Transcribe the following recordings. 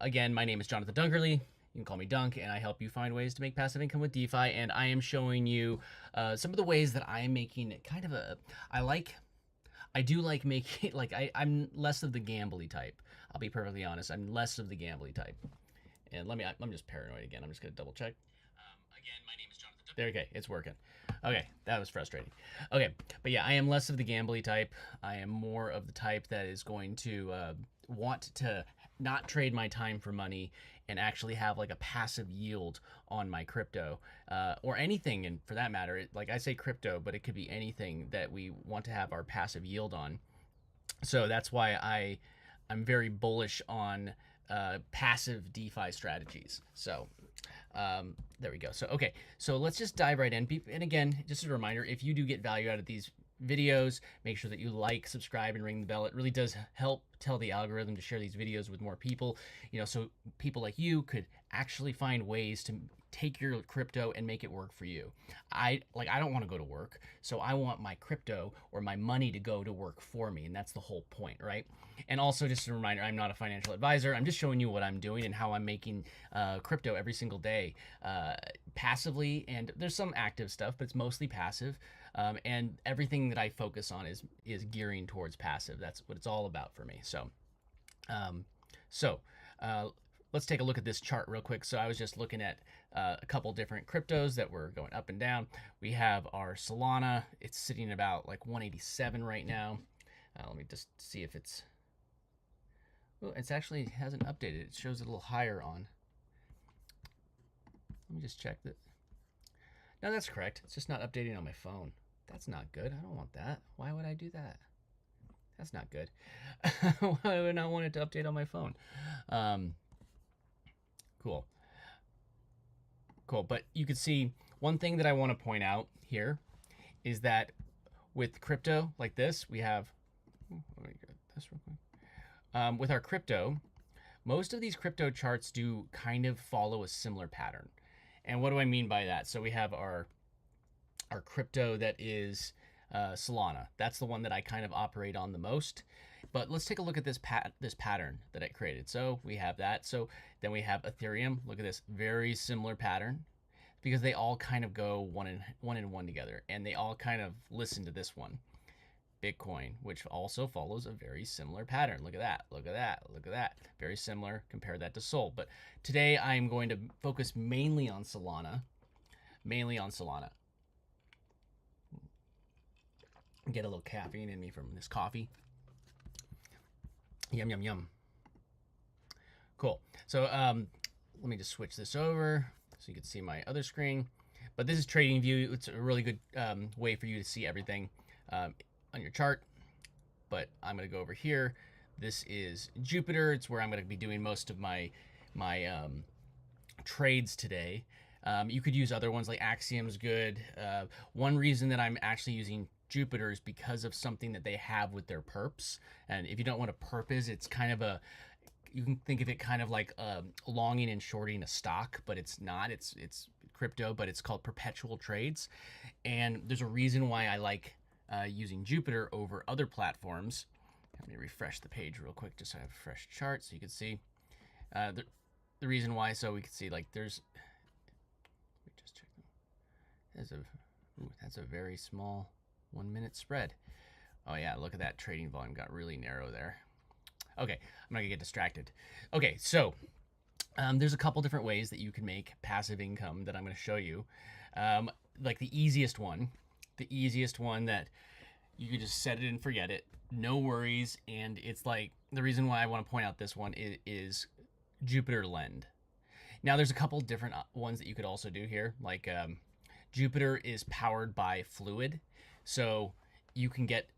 Again, my name is Jonathan Dunkerley. You can call me Dunk, and I help you find ways to make passive income with DeFi. And I am showing you some of the ways that I am making kind of a. I do like making I'm less of the gambly type. I'll be perfectly honest. I'm less of the gambly type. And I'm just paranoid again. I'm just gonna double check. Again, my name is Jonathan. There, okay, it's working. Okay, that was frustrating. Okay, but yeah, I am less of the gambly type. I am more of the type that is going to want to not trade my time for money and actually have like a passive yield on my crypto or anything. And for that matter, like I say crypto, but it could be anything that we want to have our passive yield on. So that's why I'm very bullish on passive DeFi strategies. So there we go. So okay, so let's just dive right in. And again, just a reminder, if you do get value out of these videos, make sure that you like, subscribe, and ring the bell. It really does help tell the algorithm to share these videos with more people, so people like you could actually find ways to take your crypto and make it work for you. I don't want to go to work, so I want my crypto or my money to go to work for me, and that's the whole point, right? And also, just a reminder, I'm not a financial advisor. I'm just showing you what I'm doing and how I'm making crypto every single day passively, and there's some active stuff, but it's mostly passive. And everything that I focus on is gearing towards passive. That's what it's all about for me. So let's take a look at this chart real quick. So I was just looking at a couple different cryptos that were going up and down. We have our Solana. It's sitting about like 187 right now. Let me just see if it's. Well, it's actually hasn't updated. It shows a little higher on. Let me just check that. No, that's correct. It's just not updating on my phone. That's not good. I don't want that. Why would I do that? That's not good. Why would I not want it to update on my phone? Cool. Cool. But you can see one thing that I want to point out here is that with crypto like this, we have. Let me get this real quick. With our crypto, most of these crypto charts do kind of follow a similar pattern. And what do I mean by that? So we have our crypto that is Solana. That's the one that I kind of operate on the most. But let's take a look at this pattern that I created. So we have that. So then we have Ethereum. Look at this, very similar pattern, because they all kind of go one and one together, and they all kind of listen to this one. Bitcoin, which also follows a very similar pattern. Look at that, look at that, look at that. Very similar. Compare that to Sol. But today I'm going to focus mainly on Solana. Get a little caffeine in me from this coffee. Yum, yum, yum. Cool. So let me just switch this over so you can see my other screen. But this is TradingView. It's a really good way for you to see everything on your chart. But I'm going to go over here. This is Jupiter. It's where I'm going to be doing most of my trades today. You could use other ones like Axiom's good. One reason that I'm actually using Jupiter is because of something that they have with their perps. And if you don't know what a perp is, it's kind of you can think of it kind of like longing and shorting a stock, but it's not. It's crypto, but it's called perpetual trades. And there's a reason why I like using Jupiter over other platforms. Let me refresh the page real quick just so I have a fresh chart so you can see the reason why. So we can see like there's. Let me just check. That's a very small 1 minute spread. Oh yeah, look at that, trading volume got really narrow there. Okay, I'm not gonna get distracted. Okay, so there's a couple different ways that you can make passive income that I'm gonna show you. Like the easiest one that you can just set it and forget it, no worries. And it's like the reason why I want to point out this one is Jupiter Lend. Now there's a couple different ones that you could also do here. Like Jupiter is powered by Fluid, so you can get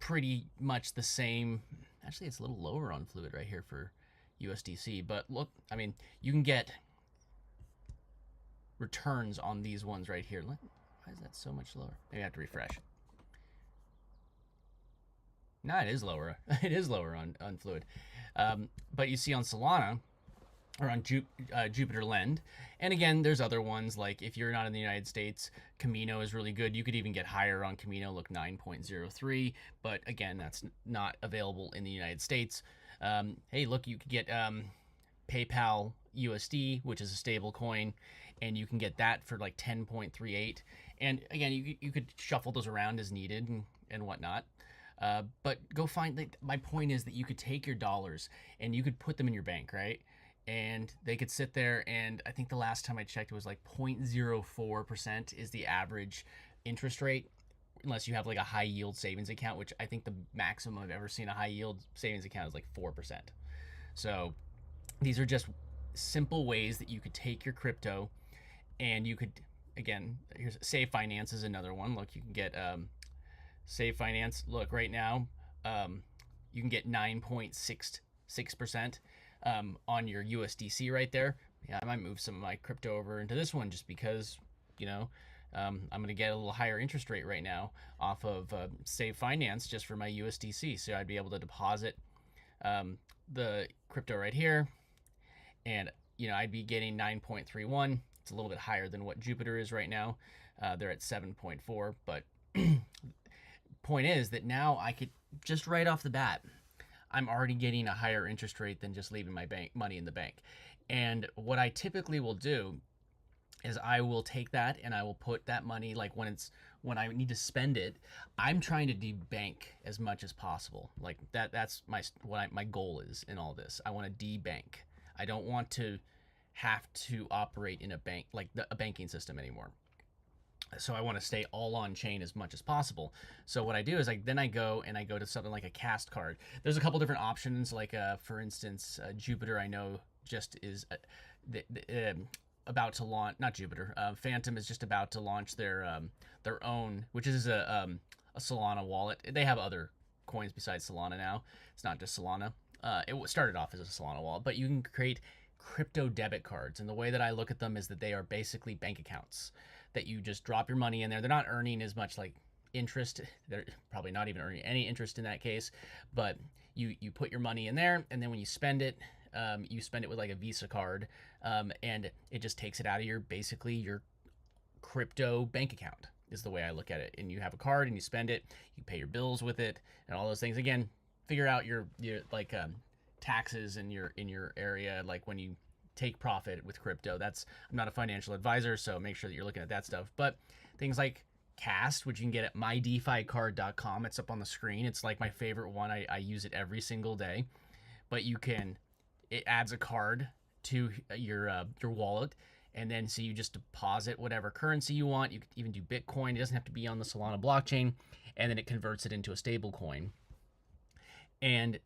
pretty much the same. Actually, it's a little lower on Fluid right here for USDC, but look, I mean, you can get returns on these ones right here. Why is that so much lower? Maybe I have to refresh. No, it is lower. It is lower on Fluid. But you see on Solana, or on Jupiter Lend. And again, there's other ones, like if you're not in the United States, Camino is really good. You could even get higher on Camino, look 9.03, but again, that's not available in the United States. Hey, look, you could get PayPal USD, which is a stable coin, and you can get that for like 10.38. And again, you could shuffle those around as needed and whatnot. But go find, like, my point is that you could take your dollars and you could put them in your bank, right? And they could sit there, and I think the last time I checked it was like 0.04% is the average interest rate, unless you have like a high yield savings account, which I think the maximum I've ever seen a high yield savings account is like 4%. So these are just simple ways that you could take your crypto, and you could, again, here's Save Finance is another one. Look, you can get Save Finance. Look, right now, you can get 9.66% on your USDC right there. Yeah, I might move some of my crypto over into this one just because, I'm going to get a little higher interest rate right now off of Save Finance just for my USDC. So I'd be able to deposit the crypto right here, and I'd be getting 9.31. It's a little bit higher than what Jupiter is right now. They're at 7.4, but point is that now I could just right off the bat, I'm already getting a higher interest rate than just leaving my money in the bank. And what I typically will do is I will take that and I will put that money, like when I need to spend it, I'm trying to debank as much as possible. Like that's my goal is in all this. I want to debank. I don't want to have to operate in a bank, like a banking system anymore. So I want to stay all on chain as much as possible. So what I do is I go to something like a cast card. There's a couple different options, like for instance, Jupiter I know just is about to launch. Not Jupiter. Phantom is just about to launch their own, which is a Solana wallet. They have other coins besides Solana now. It's not just Solana. It started off as a Solana wallet, but you can create crypto debit cards, and the way that I look at them is that they are basically bank accounts that you just drop your money in there. They're not earning as much like interest. They're probably not even earning any interest in that case, but you put your money in there, and then when you spend it with like a Visa card, and it just takes it out of your crypto bank account is the way I look at it. And you have a card and you spend it, you pay your bills with it and all those things. Again, figure out your like taxes in your area, like when you take profit with crypto. I'm not a financial advisor, so make sure that you're looking at that stuff. But things like Cast, which you can get at mydeficard.com. It's up on the screen. It's like my favorite one. I use it every single day. But it adds a card to your wallet, and then so you just deposit whatever currency you want. You can even do Bitcoin. It doesn't have to be on the Solana blockchain, and then it converts it into a stable coin. And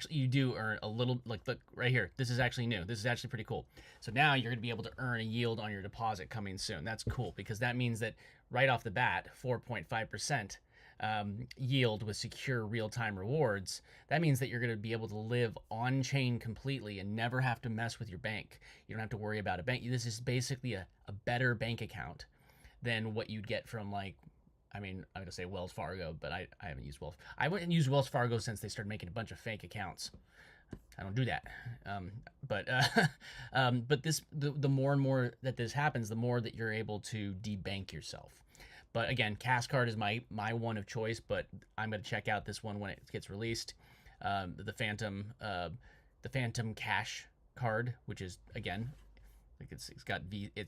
you do earn a little, like, look right here. This is actually new. This is actually pretty cool. So now you're going to be able to earn a yield on your deposit coming soon. That's cool because that means that right off the bat, 4.5% yield with secure real-time rewards. That means that you're going to be able to live on chain completely and never have to mess with your bank. You don't have to worry about a bank. This is basically a better bank account than what you'd get from, like, I'm going to say Wells Fargo, but I haven't used I wouldn't use Wells Fargo since they started making a bunch of fake accounts. I don't do that. But the more and more that this happens, the more that you're able to debank yourself. But again, Cast Card is my one of choice, but I'm going to check out this one when it gets released. The Phantom Cash Card, which is, again, like it's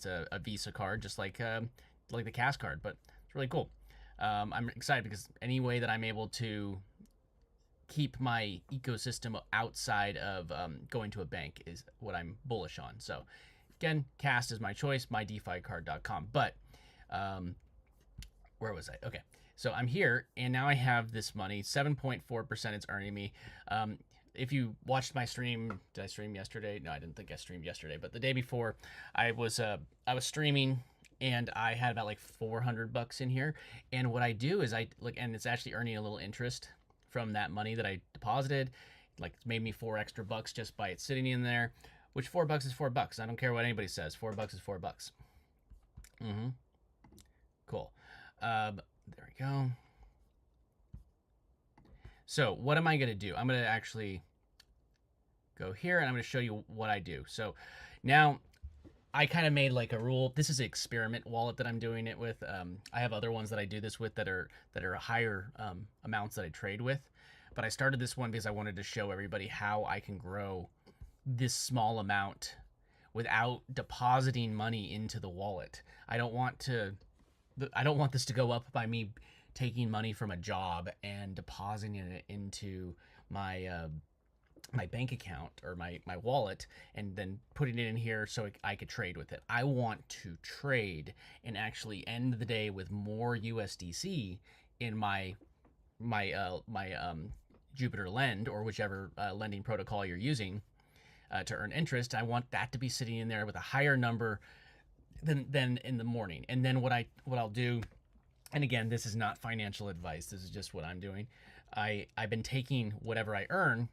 a Visa card, just like the Cast Card, but it's really cool. I'm excited because any way that I'm able to keep my ecosystem outside of going to a bank is what I'm bullish on. So again, Cast is my choice, mydeficard.com. But where was I? Okay, so I'm here, and now I have this money, 7.4% it's earning me. If you watched my stream, did I stream yesterday? No, I didn't think I streamed yesterday, but the day before, I was streaming, and I had about like $400 in here. And what I do is and it's actually earning a little interest from that money that I deposited. Like, it's made me $4 extra just by it sitting in there, which $4 is $4. I don't care what anybody says. $4 is $4. Cool. There we go. So what am I going to do? I'm going to actually go here, and I'm going to show you what I do. So now I kind of made like a rule. This is an experiment wallet that I'm doing it with. I have other ones that I do this with that are higher amounts that I trade with. but I started this one because I wanted to show everybody how I can grow this small amount without depositing money into the wallet. I don't want this to go up by me taking money from a job and depositing it into my my bank account or my wallet and then putting it in here so I could trade with it. I want to trade and actually end the day with more USDC in my Jupiter Lend, or whichever lending protocol you're using to earn interest. I want that to be sitting in there with a higher number than in the morning. And then what I'll do, and again, this is not financial advice, this is just what I'm doing. I've been taking whatever I earn,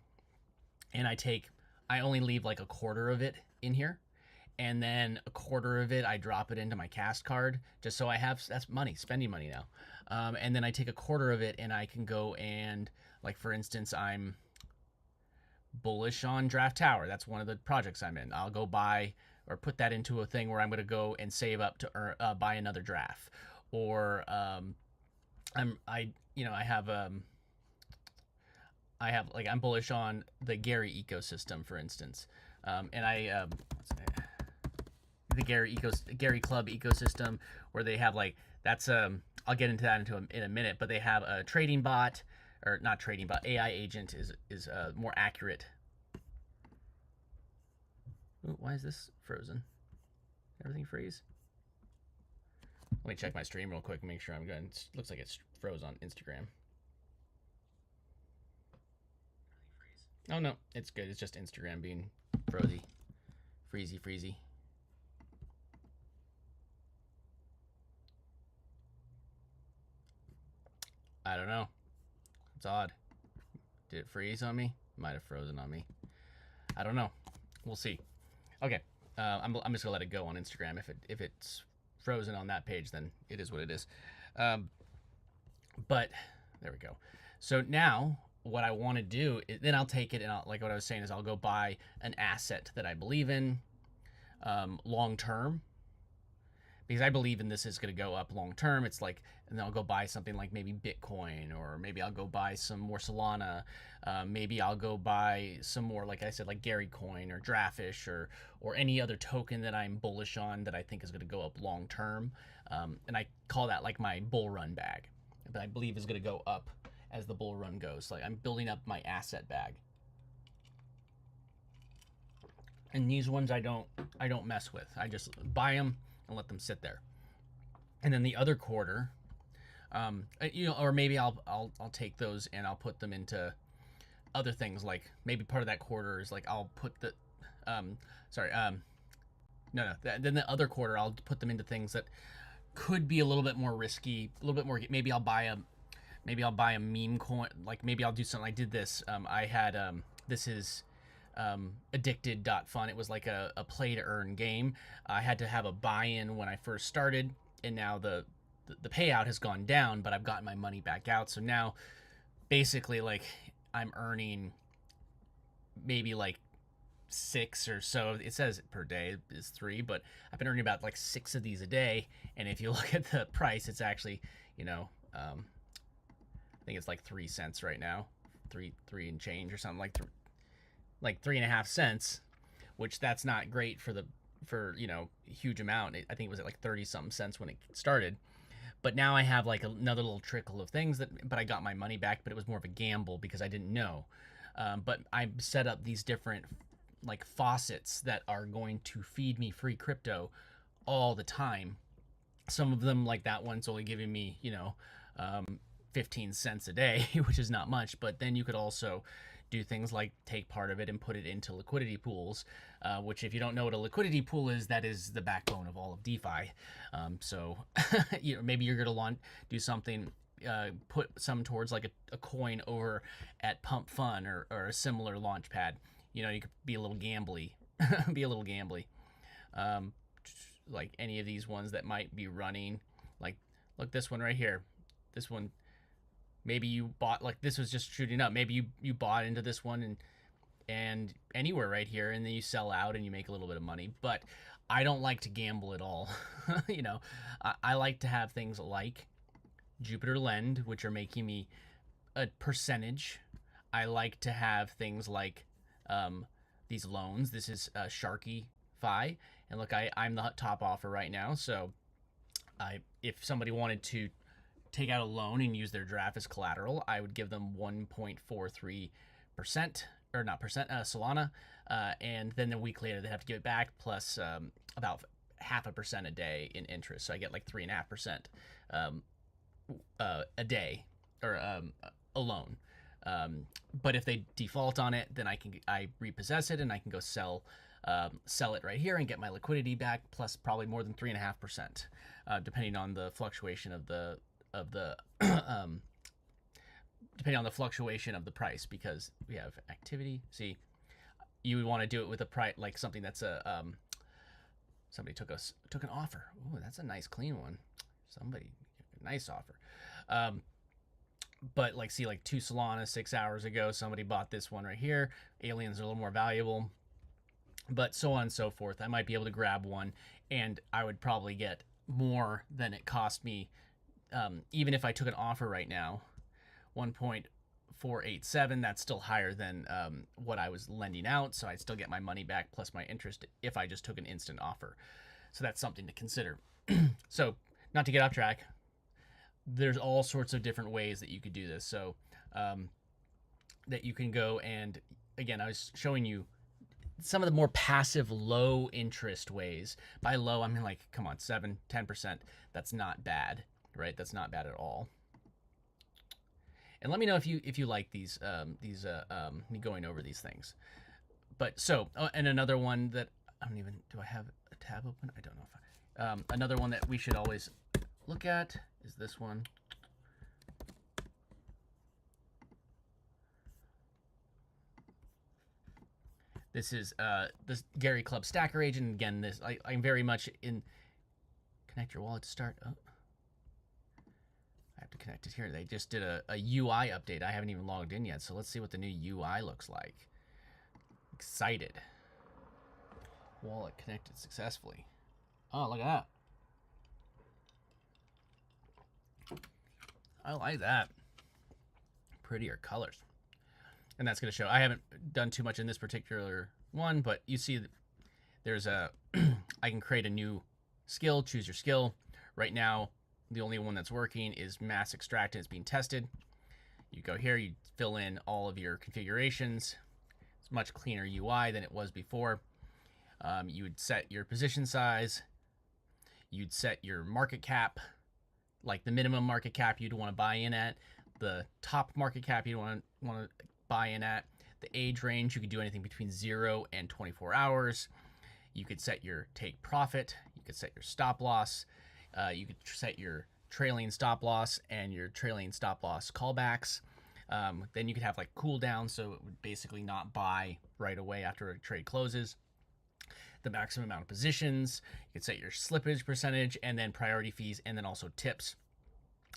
and I only leave like a quarter of it in here, and then a quarter of it I drop it into my Cast card, just so I have, that's money, spending money now. And then I take a quarter of it and I can go and, like, for instance, I'm bullish on Draft Tower. That's one of the projects I'm in. I'll go buy or put that into a thing where I'm going to go and save up to buy another draft. Or I'm bullish on the Gary ecosystem, for instance, and the Gary Club ecosystem, where they have, like, that's I'll get into that in a minute, but they have a trading bot, or not trading bot, AI agent is more accurate. Ooh, why is this frozen? Everything freeze? Let me check my stream real quick and make sure I'm good. It looks like it's froze on Instagram. Oh no, it's good. It's just Instagram being frozy. Freezy. I don't know. It's odd. Did it freeze on me? Might have frozen on me. I don't know. We'll see. Okay. I'm just gonna let it go on Instagram. If it's frozen on that page, then it is what it is. But there we go. So now what I want to do is, then I'll take it and like what I was saying is I'll go buy an asset that I believe in long term, because I believe in this is going to go up long term. It's like, and then I'll go buy something like maybe Bitcoin, or maybe I'll go buy some more Solana. Maybe I'll go buy some more, like I said, like Gary Coin or Draftfish or any other token that I'm bullish on that I think is going to go up long term. And I call that like my bull run bag, that I believe is going to go up as the bull run goes. Like, I'm building up my asset bag. And these ones I don't mess with. I just buy them and let them sit there. And then the other quarter, or maybe I'll take those and I'll put them into other things. Like, maybe part of that quarter is like, I'll put the then the other quarter I'll put them into things that could be a little bit more risky, a little bit more. Maybe I'll buy a meme coin. Like, maybe I'll do something. I did this. I had this is addicted.fun. It was like a play to earn game. I had to have a buy-in when I first started, and now the payout has gone down, but I've gotten my money back out. So now basically, like, I'm earning maybe like 6 or so. It says per day is 3, but I've been earning about like 6 of these a day. And if you look at the price, it's actually, I think it's like 3 cents right now, three and change or something, like 3.5 cents, which that's not great for huge amount. I think it was at like 30 something cents when it started. But now I have like another little trickle of things but I got my money back, but it was more of a gamble because I didn't know. But I set up these different like faucets that are going to feed me free crypto all the time. Some of them, like that one's only giving me, 15 cents a day, which is not much. But then you could also do things like take part of it and put it into liquidity pools, which, if you don't know what a liquidity pool is, that is the backbone of all of DeFi. So maybe you're going to do something, put some towards like a coin over at Pump Fun or a similar launch pad. You could be a little gambly, like any of these ones that might be running. Like, look, this one right here. This one, maybe you bought, like, this was just shooting up. Maybe you bought into this one and anywhere right here, and then you sell out and you make a little bit of money. But I don't like to gamble at all. I like to have things like Jupiter Lend, which are making me a percentage I like to have things like these loans. This is Sharky Fi, and look, I'm the top offer right now. So if somebody wanted to take out a loan and use their draft as collateral, I would give them 1.43%, or not percent, Solana, and then a week later they have to give it back plus about 0.5% a day in interest. So I get like 3.5% a day, or a loan. But if they default on it, then I repossess it and I can go sell it right here and get my liquidity back plus probably more than 3.5%, depending on the fluctuation of the depending on the fluctuation of the price, because we have activity. See, you would want to do it with a price like something that's a somebody took an offer. Ooh, that's a nice clean one. Somebody, nice offer. But like, see, like 2 Solana 6 hours ago, somebody bought this one right here. Aliens are a little more valuable, but so on and so forth. I might be able to grab one, and I would probably get more than it cost me, even if I took an offer right now. 1.487. That's still higher than what I was lending out, so I'd still get my money back plus my interest if I just took an instant offer. So that's something to consider. So, not to get off track, there's all sorts of different ways that you could do this. So that you can go, and again, I was showing you some of the more passive, low interest ways. By low, I mean like, come on, 7-10%. That's not bad, right? That's not bad at all. And let me know if you like these me going over these things. But so, and another one that I don't even, do I have a tab open? I don't know if another one that we should always look at is this one. This is this Gary Club Stacker Agent. Again, this I'm very much in. Connect your wallet to start. Oh, I have to connect it here. They just did a UI update. I haven't even logged in yet, so let's see what the new UI looks like. Excited. Wallet connected successfully. Oh, look at that. I like that. Prettier colors. And that's going to show. I haven't done too much in this particular one, but you see there's a, I can create a new skill, choose your skill. Right now, the only one that's working is mass extract, and it's being tested. You go here, you fill in all of your configurations. It's much cleaner UI than it was before. You would set your position size. You'd set your market cap, like the minimum market cap you'd want to buy in at, the top market cap you'd want to buy in at, the age range. You could do anything between 0 and 24 hours. You could set your take profit. You could set your stop loss. You could set your trailing stop loss and your trailing stop loss callbacks. Then you could have like cooldown, so it would basically not buy right away after a trade closes. The maximum amount of positions. You could set your slippage percentage, and then priority fees, and then also tips.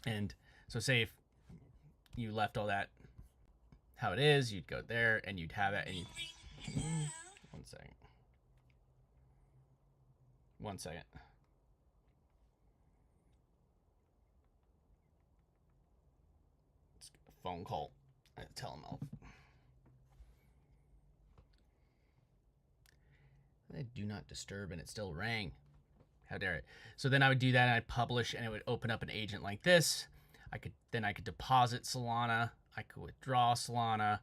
And so say if you left all that how it is, you'd go there and you'd have it, and you, one second. It's a phone call. I tell them I'll. I do not disturb, and it still rang. How dare it? So then I would do that, and I'd publish, and it would open up an agent like this. I could deposit Solana. I could withdraw Solana.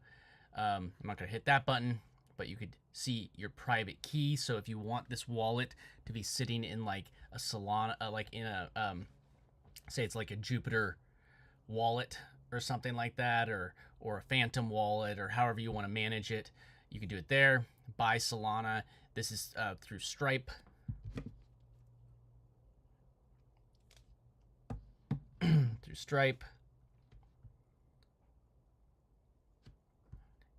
I'm not gonna hit that button, but you could see your private key. So if you want this wallet to be sitting in like a Solana, like in a say it's like a Jupiter wallet or something like that, or a Phantom wallet, or however you want to manage it, you can do it there. Buy Solana. This is through Stripe. Through Stripe.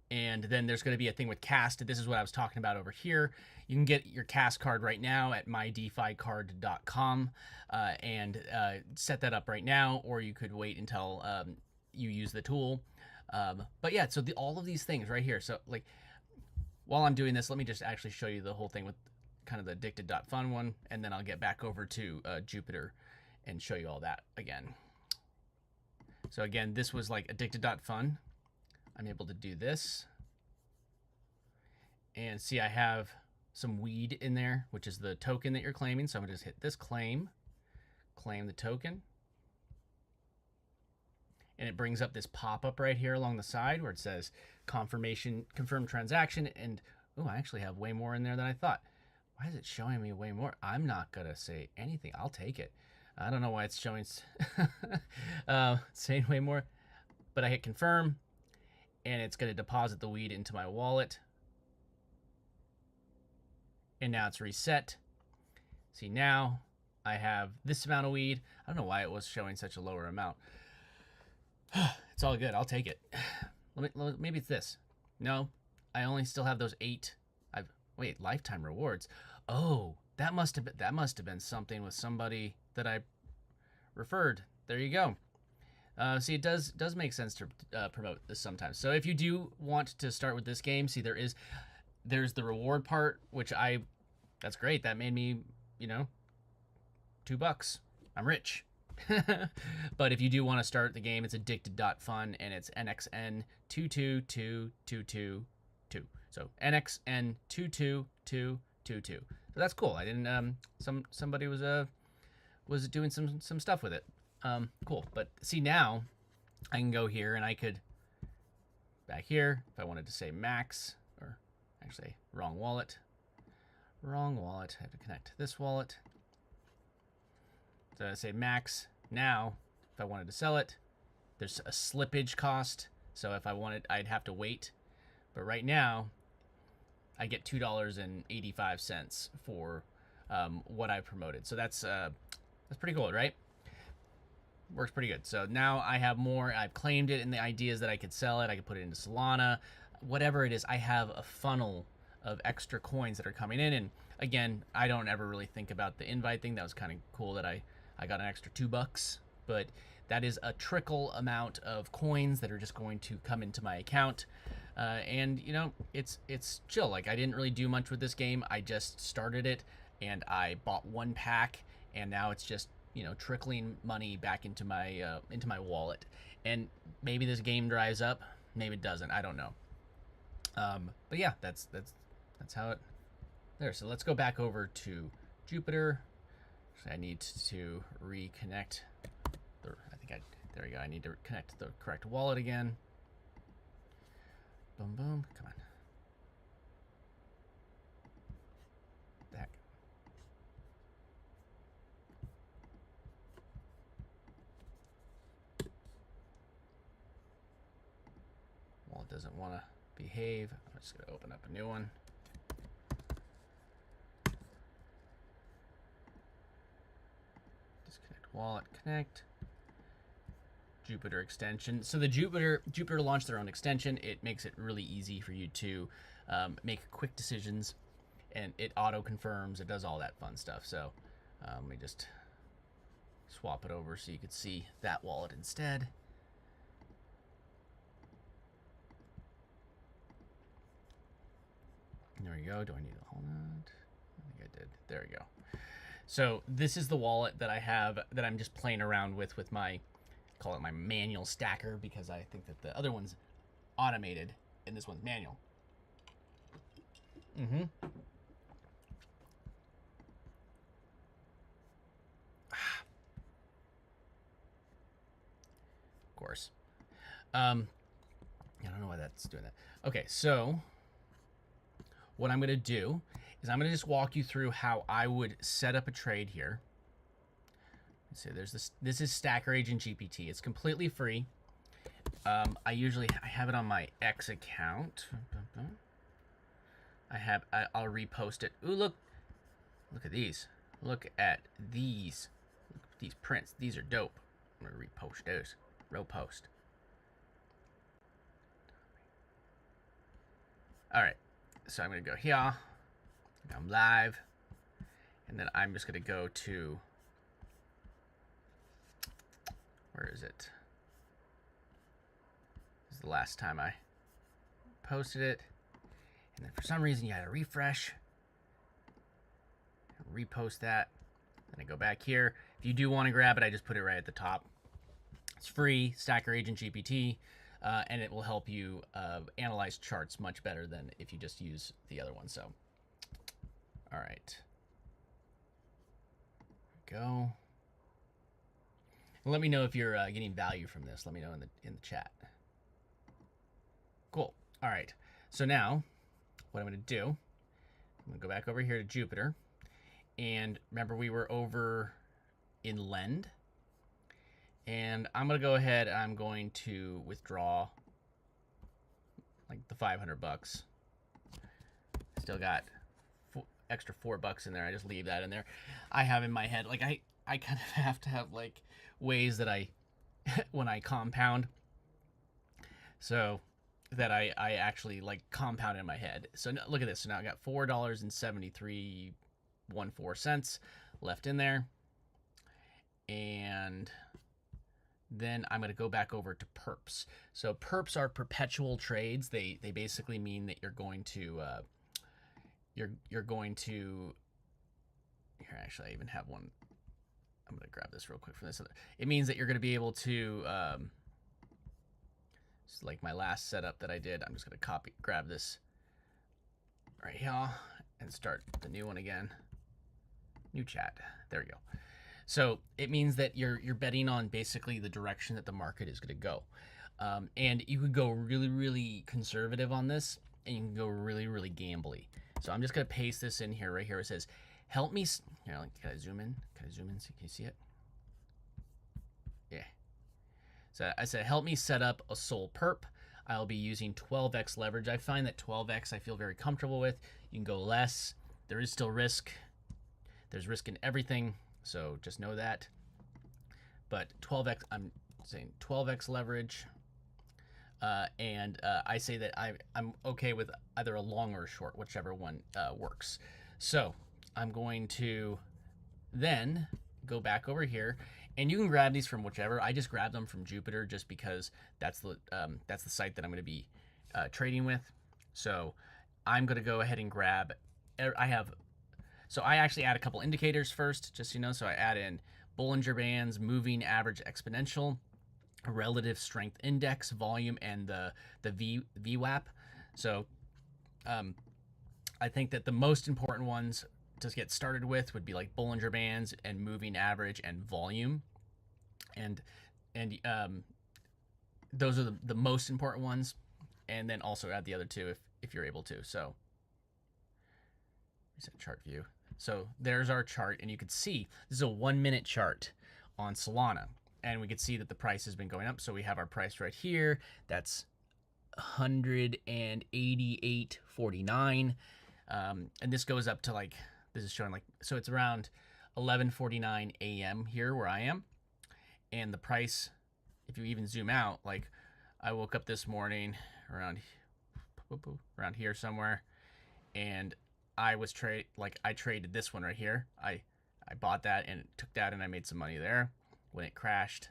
And then there's going to be a thing with Cast. This is what I was talking about over here. You can get your Cast card right now at mydeficard.com and set that up right now, or you could wait until you use the tool. But yeah, so all of these things right here. So like, while I'm doing this, let me just actually show you the whole thing with kind of the addicted.fun one, and then I'll get back over to Jupiter and show you all that again. So again, this was like addicted.fun. I'm able to do this. And see, I have some weed in there, which is the token that you're claiming. So I'm gonna just hit this claim the token. And it brings up this pop-up right here along the side where it says confirm transaction. And oh, I actually have way more in there than I thought. Why is it showing me way more? I'm not gonna say anything. I'll take it. I don't know why it's showing saying way more, but I hit confirm and it's gonna deposit the weed into my wallet. And now it's reset. See, now I have this amount of weed. I don't know why it was showing such a lower amount. It's all good. I'll take it. Maybe it's this. No, I only still have those 8. Wait, lifetime rewards. Oh, that must have been something with somebody that I referred. There you go. See, it does make sense to promote this sometimes. So if you do want to start with this game, see, there's the reward part, which that's great. That made me, $2. I'm rich. But if you do want to start the game, it's addicted.fun and it's NXN222222. So NXN22222. So that's cool. I didn't somebody was doing some stuff with it. Cool. But see, now I can go here and I could back here if I wanted to say max, or actually wrong wallet. I have to connect this wallet. So I say max. Now, if I wanted to sell it, there's a slippage cost. So if I wanted, I'd have to wait. But right now, I get $2.85 for what I promoted. So that's pretty cool, right? Works pretty good. So now I have more. I've claimed it, and the idea is that I could sell it. I could put it into Solana, whatever it is. I have a funnel of extra coins that are coming in. And again, I don't ever really think about the invite thing. That was kind of cool that I got an extra $2, but that is a trickle amount of coins that are just going to come into my account. And it's chill. Like, I didn't really do much with this game. I just started it and I bought one pack, and now it's just, trickling money back into my wallet. And maybe this game dries up, maybe it doesn't. I don't know. But yeah, that's how it there. So let's go back over to Jupiter. I need to reconnect. There we go. I need to connect the correct wallet again. Boom, boom. Come on. The heck. Wallet doesn't want to behave. I'm just going to open up a new one. Wallet connect. Jupiter extension. So the Jupiter launched their own extension. It makes it really easy for you to make quick decisions, and it auto confirms. It does all that fun stuff. So let me just swap it over so you could see that wallet instead. There we go. Do I need to hold on? I think I did. There we go. So this is the wallet that I have that I'm just playing around with my, call it my manual stacker, because I think that the other one's automated and this one's manual. Of course. I don't know why that's doing that. Okay, so what I'm going to do is I'm going to just walk you through how I would set up a trade here. So there's this is Stacker Agent GPT. It's completely free. I have it on my X account. I'll repost it. Ooh, look at these. Look at these prints. These are dope. I'm gonna repost those. Repost. All right. So I'm gonna go here. I'm live, and then I'm just gonna go to, where is it? This is the last time I posted it, and then for some reason you had to refresh, repost that, then I go back here. If you do want to grab it, I just put it right at the top. It's free, Stacker Agent GPT. and it will help you analyze charts much better than if you just use the other one. So, all right, go. Let me know if you're getting value from this. Let me know in the chat. Cool. All right. So now, what I'm going to do, I'm going to go back over here to Jupiter, and remember we were over in Lend, and I'm going to go ahead. I'm going to withdraw like the 500 bucks. Still got extra $4 in there. I just leave that in there. I have in my head, like I kind of have to have like ways that I, when I compound, so that I actually like compound in my head. So look at this. So now I got $4.7314 left in there. And then I'm going to go back over to perps. So perps are perpetual trades. They basically mean that you're going to you're going to, here actually I even have one. I'm going to grab this real quick from this other. It means that you're going to be able to it's like my last setup that I did. I'm just going to grab this right here and start the new one again. New chat. There we go. So it means that you're betting on basically the direction that the market is going to go. And you could go really, really conservative on this, and you can go really, really gambly. So I'm just going to paste this in here, right here. It says, help me. Here, can I zoom in? Can I zoom in so can you see it? Yeah. So I said, help me set up a Sol perp. I'll be using 12x leverage. I find that 12x I feel very comfortable with. You can go less. There is still risk. There's risk in everything. So just know that. But 12x, I'm saying 12x leverage. And I say that I'm okay with either a long or a short, whichever one works. So I'm going to then go back over here, and you can grab these from whichever. I just grabbed them from Jupiter just because that's the site that I'm going to be trading with. So I'm going to go ahead and grab. So I actually add a couple indicators first, just so you know. So I add in Bollinger Bands, moving average exponential, relative strength index, volume, and the VWAP. So I think that the most important ones to get started with would be like Bollinger Bands and moving average and volume, and those are the most important ones. And then also add the other two if you're able to. So reset chart view. So there's our chart, and you can see this is a 1 minute chart on Solana, and we can see that the price has been going up. So we have our price right here. That's 188.49, and this goes up to like, this is showing like, so it's around 11:49 a.m. here where I am, and the price, if you even zoom out, like I woke up this morning around here somewhere, and I traded this one right here. I bought that and took that, and I made some money there when it crashed.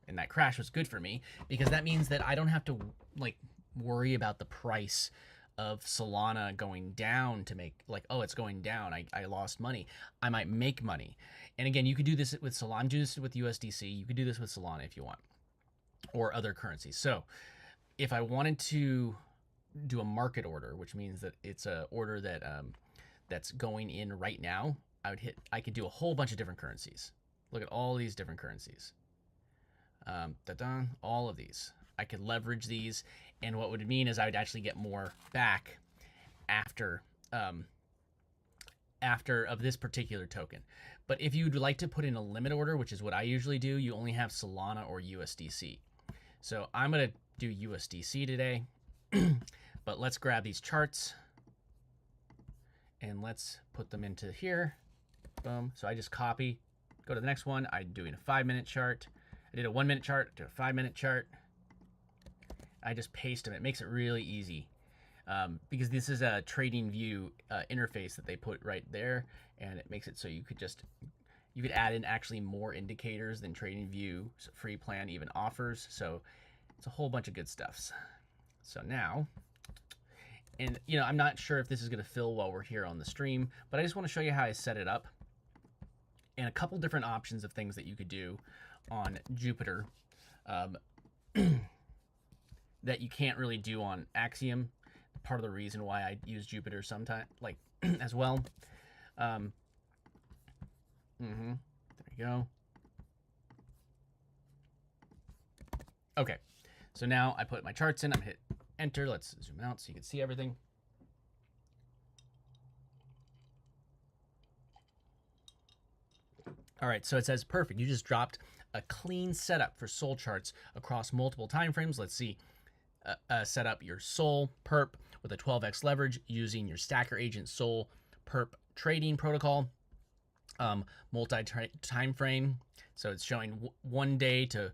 And that crash was good for me because that means that I don't have to like worry about the price of Solana going down to make like, oh, it's going down. I lost money. I might make money. And again, you could do this with Solana, do this with USDC. You could do this with Solana if you want, or other currencies. So if I wanted to do a market order, which means that it's a order that that's going in right now, I could do a whole bunch of different currencies. Look at all these different currencies. All of these. I could leverage these, and what would it mean is I would actually get more back after of this particular token. But if you'd like to put in a limit order, which is what I usually do, you only have Solana or USDC. So I'm going to do USDC today, but let's grab these charts and let's put them into here. Boom. So I just copy, go to the next one. I'm doing a 5 minute chart. I did a 1 minute chart, do a 5 minute chart. I just paste them. It makes it really easy because this is a trading view interface that they put right there, and it makes it so you could add in actually more indicators than trading view free plan even offers. So it's a whole bunch of good stuffs. So now, and you know, I'm not sure if this is going to fill while we're here on the stream, but I just want to show you how I set it up and a couple different options of things that you could do on Jupiter. that you can't really do on Axiom. Part of the reason why I use Jupiter sometimes, like as well. There you go. Okay, so now I put my charts in. I'm gonna hit enter. Let's zoom out so you can see everything. All right, so it says perfect. You just dropped a clean setup for Sol charts across multiple timeframes. Let's see. Set up your Sol perp with a 12x leverage using your Stacker Agent Sol perp trading protocol. Multi time frame, so it's showing 1 day to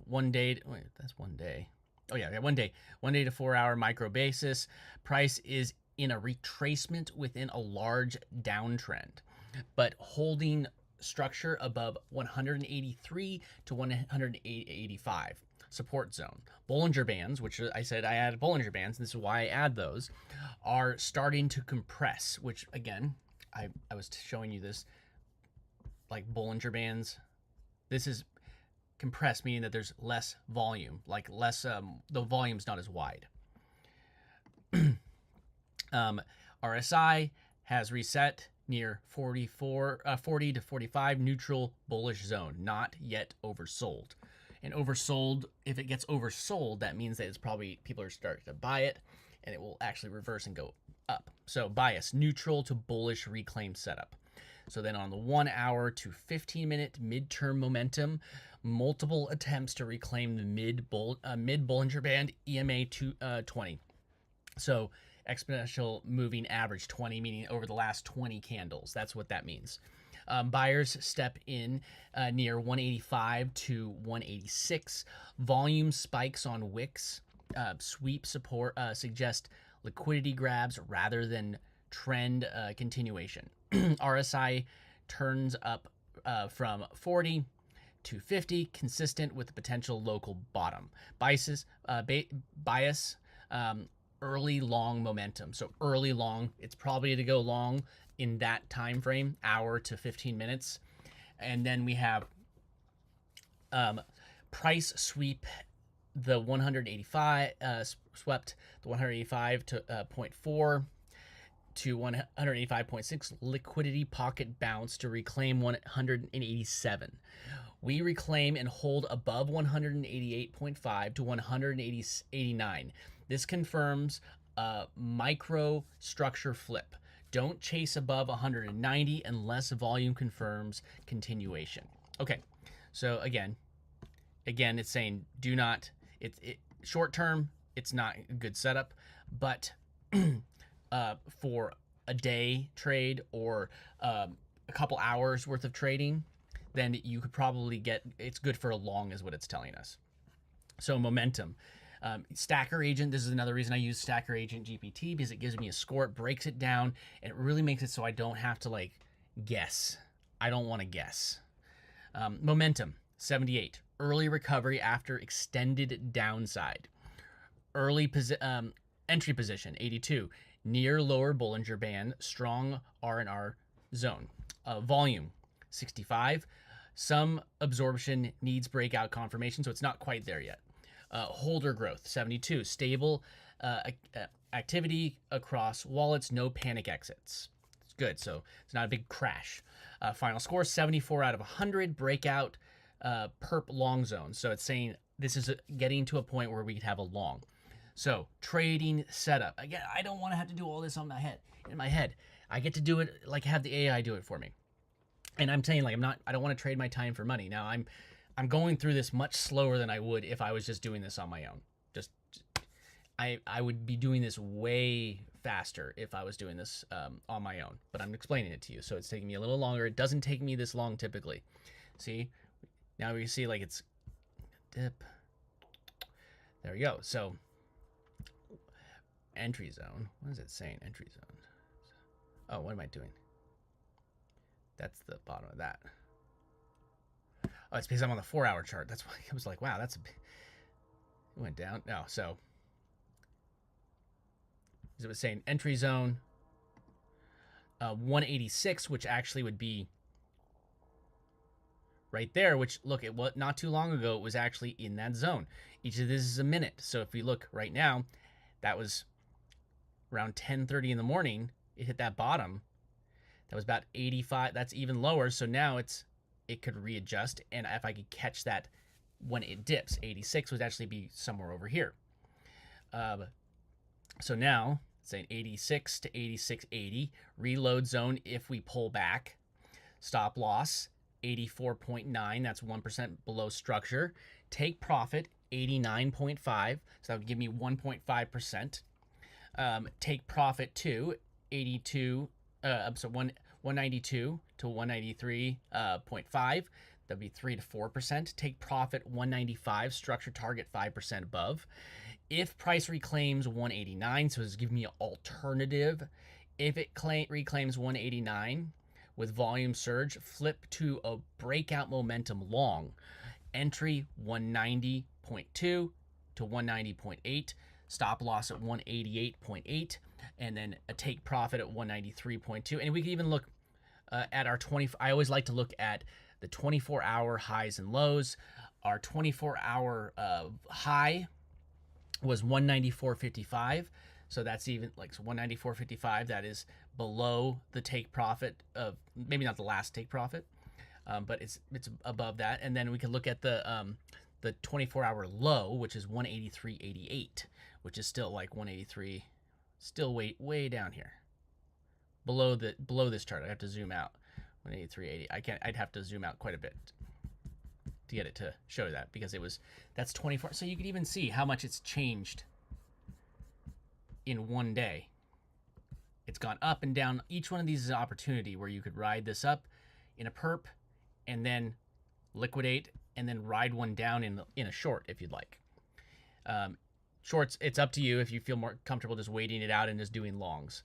1 day. Wait, that's 1 day. Oh yeah, 1 day. 1 day to 4 hour micro basis. Price is in a retracement within a large downtrend, but holding structure above 183 to 185 support zone. Bollinger Bands, which I said I added Bollinger Bands, and this is why I add those, are starting to compress, which again, I was showing you this, like Bollinger Bands. This is compressed, meaning that there's less volume, like less, the volume's not as wide. RSI has reset near 40 to 45 neutral bullish zone, not yet oversold. And oversold, if it gets oversold, that means that it's probably people are starting to buy it, and it will actually reverse and go up. So bias, neutral to bullish reclaim setup. So then on the 1 hour to 15 minute midterm momentum, multiple attempts to reclaim the mid Bollinger Band EMA 20. So exponential moving average 20, meaning over the last 20 candles. That's what that means. Buyers step in near 185 to 186. Volume spikes on wicks. Sweep support suggest liquidity grabs rather than trend continuation. RSI turns up from 40 to 50, consistent with the potential local bottom. Bias, early long momentum. So early long, it's probably to go long in that time frame, hour to 15 minutes. And then we have price sweep the 185, swept the 185 to 0.4 to 185.6, liquidity pocket bounce to reclaim 187. We reclaim and hold above 188.5 to 189. This confirms a micro structure flip. Don't chase above 190 unless volume confirms continuation. Okay, so again, it's saying do not, short term, it's not a good setup, but for a day trade or a couple hours worth of trading, then you could probably get, it's good for a long is what it's telling us. So momentum. Stacker Agent, this is another reason I use Stacker Agent GPT, because it gives me a score, it breaks it down, and it really makes it so I don't have to like guess. I don't want to guess. Momentum, 78. Early recovery after extended downside. Early entry position, 82. Near lower Bollinger Band, strong R&R zone. Volume, 65. Some absorption needs breakout confirmation, so it's not quite there yet. Holder growth, 72. Stable activity across wallets, no panic exits. It's good, so it's not a big crash. Final score, 74 out of 100. Breakout perp long zone. So it's saying this is getting to a point where we could have a long. So trading setup. Again, I don't want to have to do all this in my head. I get to do it, like have the AI do it for me. And I'm saying like I don't want to trade my time for money. Now I'm going through this much slower than I would if I was just doing this on my own. I would be doing this way faster if I was doing this on my own, but I'm explaining it to you. So it's taking me a little longer. It doesn't take me this long typically. See, now we see like it's dip. There we go. So entry zone. What is it saying? Entry zone. Oh, what am I doing? That's the bottom of that. Oh, it's because I'm on the 4 hour chart. That's why I was like, wow, it went down. No, so as it was saying, entry zone 186, which actually would be right there, which look at what not too long ago it was actually in that zone. Each of this is a minute. So if we look right now, that was around 10:30 in the morning. It hit that bottom. That was about 85. That's even lower. So now it could readjust. And if I could catch that when it dips, 86 would actually be somewhere over here. So now saying 86 to 86.80, reload zone if we pull back. Stop loss 84.9, that's 1% below structure. Take profit 89.5, so that would give me 1.5%. Take profit to 82, so 192 to 193.5. That'd be 3 to 4%. Take profit 195, structure target 5% above. If price reclaims 189, so it's giving me an alternative. If it reclaims 189 with volume surge, flip to a breakout momentum long. Entry 190.2 to 190.8. Stop loss at 188.8. And then a take profit at 193.2. And we can even look at our 20. I always like to look at the 24-hour highs and lows. Our 24-hour high was 194.55, so that's even like 194.55. That is below the take profit of, maybe not the last take profit, but it's above that. And then we can look at the 24-hour low, which is 183.88, which is still like 183, still way down here, below this chart. I have to zoom out. 183.80. I'd have to zoom out quite a bit to get it to show that, because that's 24. So you could even see how much it's changed in one day. It's gone up and down. Each one of these is an opportunity where you could ride this up in a perp and then liquidate and then ride one down in a short if you'd like. Shorts, it's up to you if you feel more comfortable just waiting it out and just doing longs.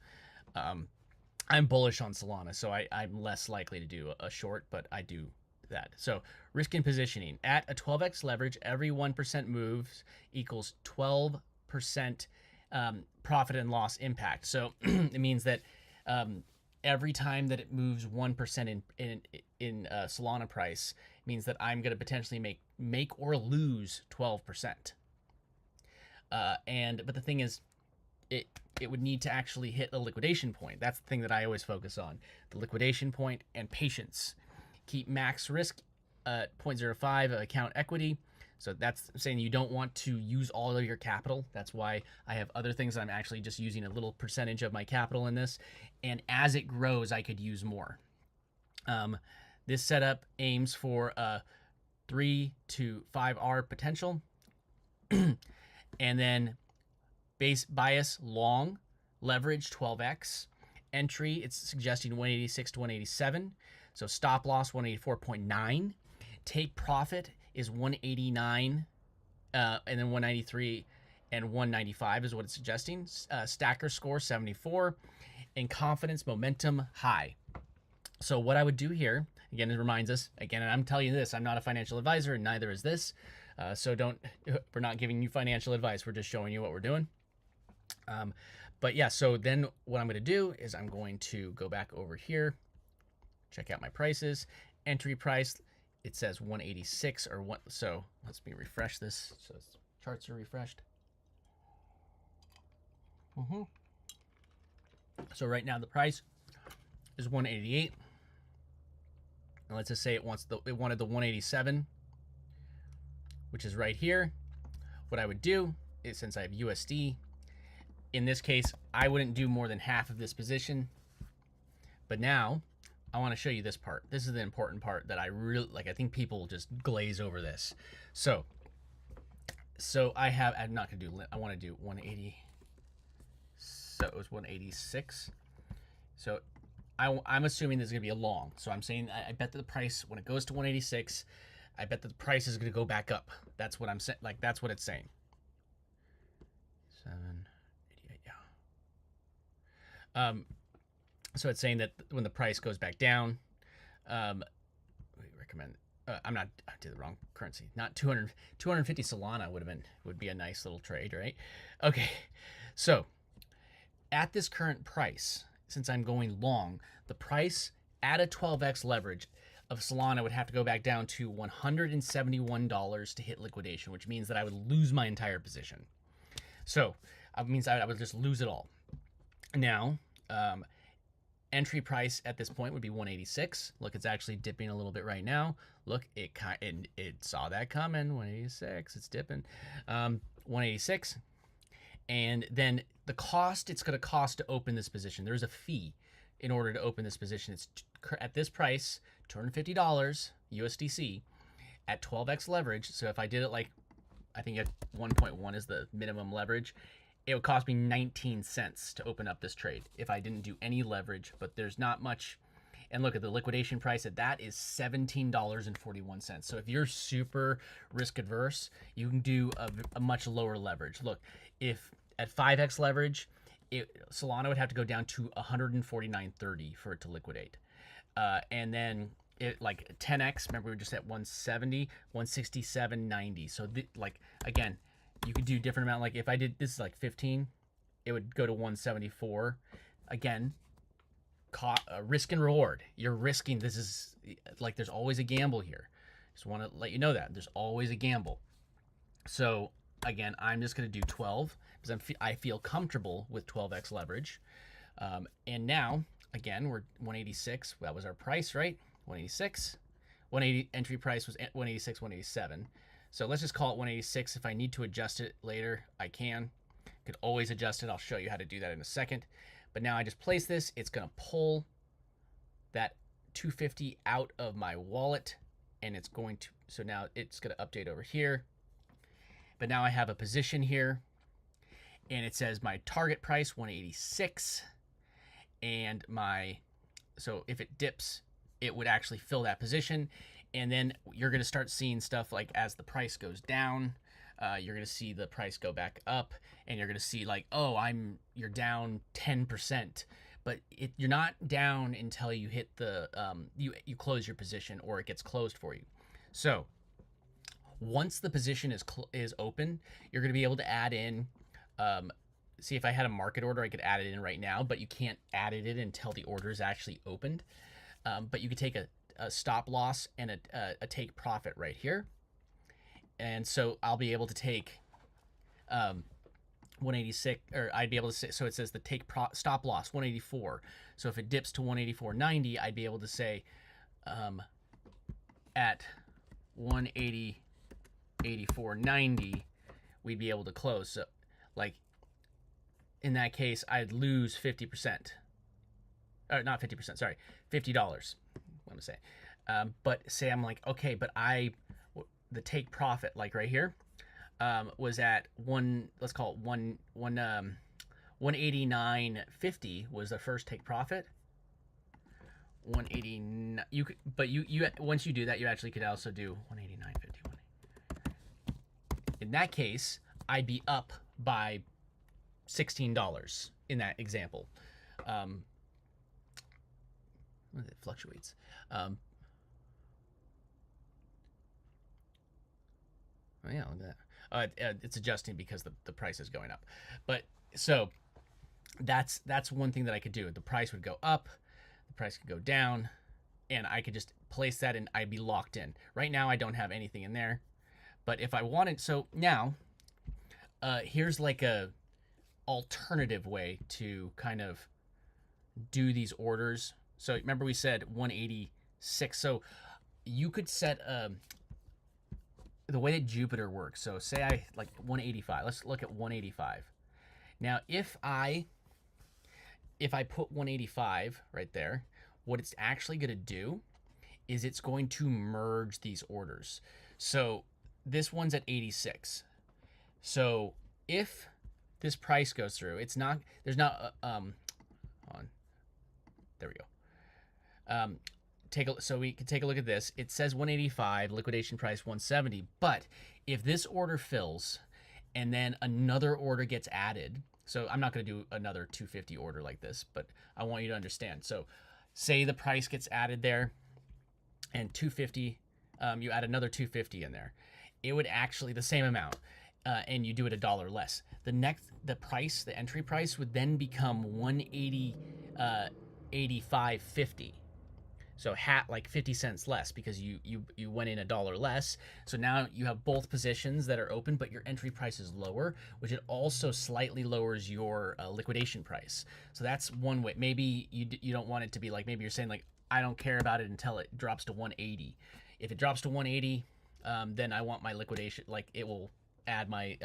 I'm bullish on Solana, so I'm less likely to do a short, but I do that. So risk and positioning. At a 12x leverage, every 1% moves equals 12% profit and loss impact. So it means that every time that it moves 1% in Solana price, means that I'm going to potentially make or lose 12%. But the thing is, it would need to actually hit a liquidation point. That's the thing that I always focus on: the liquidation point and patience. Keep max risk at 0.05 account equity. So that's saying you don't want to use all of your capital. That's why I have other things. I'm actually just using a little percentage of my capital in this. And as it grows, I could use more. This setup aims for a 3 to 5R potential. And then base bias long, leverage 12x. Entry, it's suggesting 186 to 187. So stop loss 184.9. Take profit is 189, and then 193 and 195 is what it's suggesting. Stacker score 74, and confidence momentum high. So what I would do here, again, it reminds us, again, and I'm telling you this, I'm not a financial advisor, and neither is this. So we're not giving you financial advice. We're just showing you what we're doing. But yeah, so then what I'm going to do is I'm going to go back over here, check out my prices. Entry price, it says 186 or what. So let's refresh this. So charts are refreshed. So right now the price is 188. And let's just say it wanted the 187, which is right here. What I would do is, since I have USD, in this case, I wouldn't do more than half of this position. But now I want to show you this part. This is the important part that I really like. I think people just glaze over this. So I'm not going to do, I want to do 180. So it was 186. So I'm assuming this is going to be a long. So I'm saying I bet that the price, when it goes to 186, I bet that the price is going to go back up. That's what I'm saying. Like, that's what it's saying. 788, yeah. So it's saying that when the price goes back down, we recommend, I did the wrong currency. Not 250 Solana would be a nice little trade, right? Okay. So at this current price, since I'm going long, the price at a 12x leverage, of Solana would have to go back down to $171 to hit liquidation, which means that I would lose my entire position. So it means I would just lose it all. Now, entry price at this point would be 186. Look, it's actually dipping a little bit right now. Look, it saw that coming. 186, it's dipping. 186. And then the cost it's going to cost to open this position. There's a fee in order to open this position. It's at this price, $250 USDC at 12x leverage. So if I did it like, I think at 1.1 is the minimum leverage, it would cost me 19 cents to open up this trade if I didn't do any leverage, but there's not much. And look at the liquidation price at that is $17.41. So if you're super risk adverse, you can do a much lower leverage. Look, if at 5x leverage, Solana would have to go down to 149.30 for it to liquidate. And then it like 10x, remember we were just at 170, 167.90. So like, again, you could do different amount. Like if I did this is like 15, it would go to 174. Again, risk and reward. You're risking. This is like, there's always a gamble here. Just want to let you know that there's always a gamble. So again, I'm just going to do 12 because I feel comfortable with 12x leverage. And now, again, we're 186. That was our price, right? 186. 180 entry price was 186, 187. So let's just call it 186. If I need to adjust it later, I can. Could always adjust it. I'll show you how to do that in a second. But now I just place this. It's going to pull that 250 out of my wallet, and it's going to, so now it's going to update over here. But now I have a position here, and it says my target price 186, and so if it dips, it would actually fill that position. And then you're going to start seeing stuff like as the price goes down, you're going to see the price go back up, and you're going to see like, oh, you're down 10%, but you're not down until you hit the, you close your position or it gets closed for you. So once the position is open, you're going to be able to add in, see if I had a market order, I could add it in right now, but you can't add it in until the order is actually opened. But you could take a stop loss and a take profit right here. And so I'll be able to take 186, or I'd be able to say, so it says the stop loss 184. So if it dips to 184.90, I'd be able to say at 184.90, we'd be able to close. So like in that case, I'd lose 50%. Or not 50%, sorry, $50. What I'm saying. But say I'm like, okay, but the take profit, like right here, was at let's call it 189.50 was the first take profit. 189. You could, but you once you do that, you actually could also do 189.50. In that case, I'd be up by $16 in that example. It fluctuates. Oh yeah, look at that. It's adjusting because the price is going up. But so that's one thing that I could do. The price would go up, the price could go down, and I could just place that and I'd be locked in. Right now I don't have anything in there, but if I wanted, so now here's like a alternative way to kind of do these orders. So remember we said 186. So you could set the way that Jupiter works. So say I like 185. Let's look at 185. Now if I put 185 right there, what it's actually going to do is it's going to merge these orders. So this one's at 86. So if this price goes through, there we go. So we can take a look at this. It says 185, liquidation price 170. But if this order fills and then another order gets added, so I'm not going to do another 250 order like this, but I want you to understand. So say the price gets added there and 250, you add another 250 in there. It would actually the same amount, and you do it $1 less. The entry price would then become 180, 85.50. So like 50 cents less because you went in $1 less. So now you have both positions that are open, but your entry price is lower, which it also slightly lowers your liquidation price. So that's one way. Maybe you don't want it to be like, maybe you're saying like, I don't care about it until it drops to 180. If it drops to 180, then I want my liquidation, like it will add my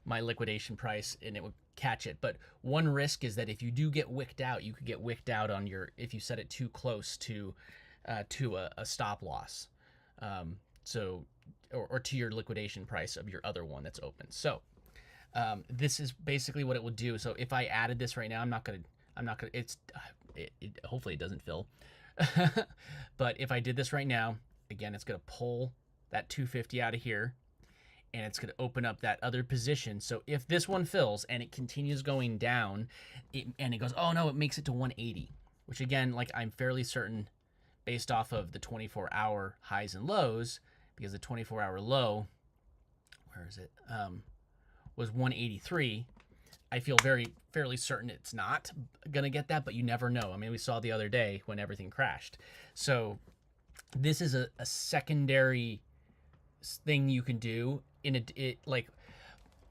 my liquidation price and it would catch it. But one risk is that if you do get wicked out, you could get wicked out on your, if you set it too close to a stop loss, so or to your liquidation price of your other one that's open. So this is basically what it will do. So if I added this right now, I'm not gonna hopefully it doesn't fill. But if I did this right now, again, it's gonna pull that 250 out of here, and it's going to open up that other position. So if this one fills and it continues going down, and it goes, oh no, it makes it to 180, which again, like I'm fairly certain based off of the 24-hour highs and lows, because the 24-hour low, where is it, was 183. I feel fairly certain it's not going to get that, but you never know. I mean, we saw the other day when everything crashed. So this is a secondary thing you can do in like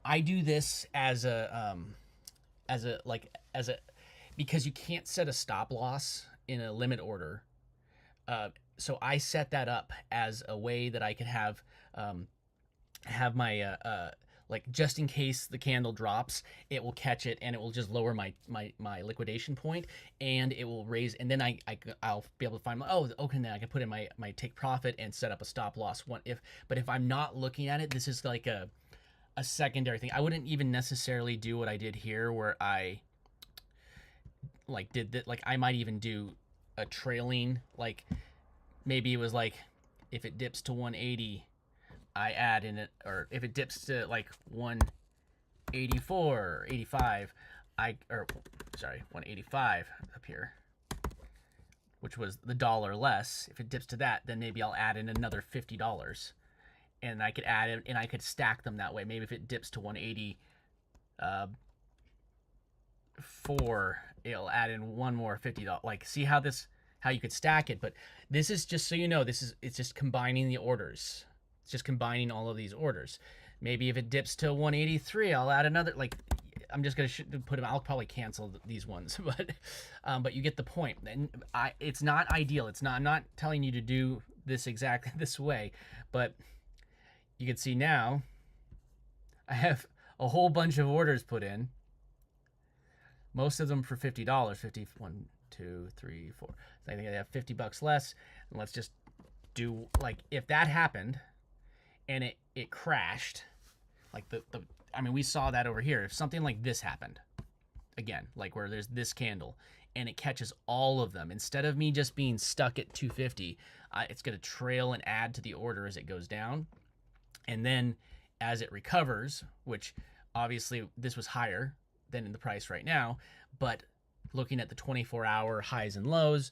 I do this as a because you can't set a stop loss in a limit order, so I set that up as a way that I can have my like, just in case the candle drops, it will catch it and it will just lower my liquidation point, and it will raise, and then I'll be able to find okay, then I can put in my take profit and set up a stop loss but if I'm not looking at it, this is like a secondary thing. I wouldn't even necessarily do what I did here, where I like did that. Like I might even do a trailing, like maybe it was like if it dips to 180, I add in it, or if it dips to like 184 or 85, 185 up here, which was the $1 less. If it dips to that, then maybe I'll add in another $50, and I could add it, and I could stack them that way. Maybe if it dips to 184, it'll add in one more $50. Like, see how you could stack it. But this is just so you know, it's just combining the orders. It's just combining all of these orders. Maybe if it dips to 183, I'll add another. Like, I'm just gonna put them. I'll probably cancel these ones, but you get the point. And it's not ideal. It's not. I'm not telling you to do this exactly this way, but you can see now I have a whole bunch of orders put in. Most of them for $50. 51, 2, 3, 4. So I think I have $50 less. And let's just do, like, if that happened and it crashed, like I mean, we saw that over here. If something like this happened, again, like where there's this candle and it catches all of them, instead of me just being stuck at 250, it's going to trail and add to the order as it goes down. And then as it recovers, which obviously this was higher than in the price right now, but looking at the 24-hour highs and lows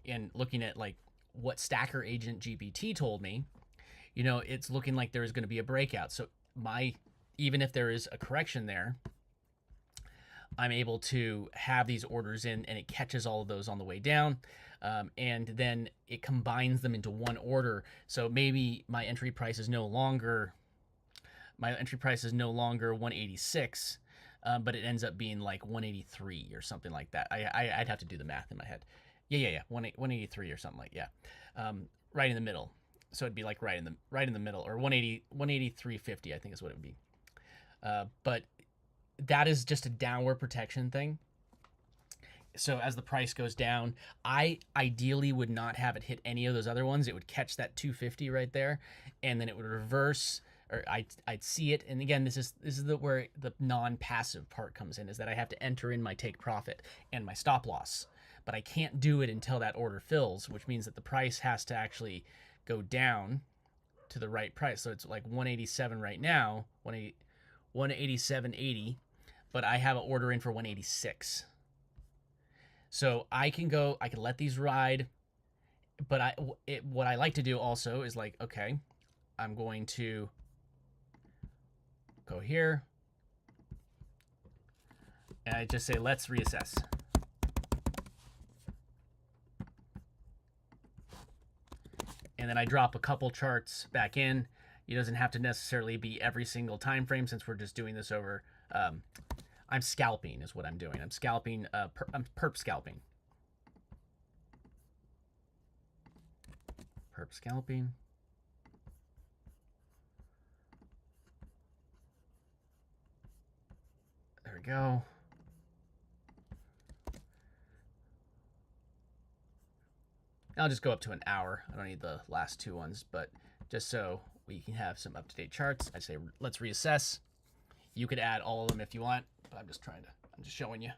and looking at like what Stacker Agent GPT told me, you know, it's looking like there is going to be a breakout. So even if there is a correction there, I'm able to have these orders in, and it catches all of those on the way down, and then it combines them into one order. So maybe my entry price is no longer 186, but it ends up being like 183 or something like that. I'd have to do the math in my head. Yeah. 183 or something like, yeah. Right in the middle. So it'd be like right in the middle, or 183.50, I think is what it would be. But that is just a downward protection thing. So as the price goes down, I ideally would not have it hit any of those other ones. It would catch that 250 right there, and then it would reverse, or I'd see it. And again, this is where the non-passive part comes in, is that I have to enter in my take profit and my stop loss, but I can't do it until that order fills, which means that the price has to actually go down to the right price. So it's like 187 right now, 187.80, but I have an order in for 186. So I can let these ride, but what I like to do also is like, okay, I'm going to go here, and I just say, let's reassess. and then I drop a couple charts back in. It doesn't have to necessarily be every single time frame, since we're just doing this over. I'm scalping is what I'm doing. I'm scalping. I'm perp scalping. Perp scalping. There we go. I'll just go up to an hour. I don't need the last two ones, but just so we can have some up-to-date charts, I say let's reassess. You could add all of them if you want, but I'm just showing you.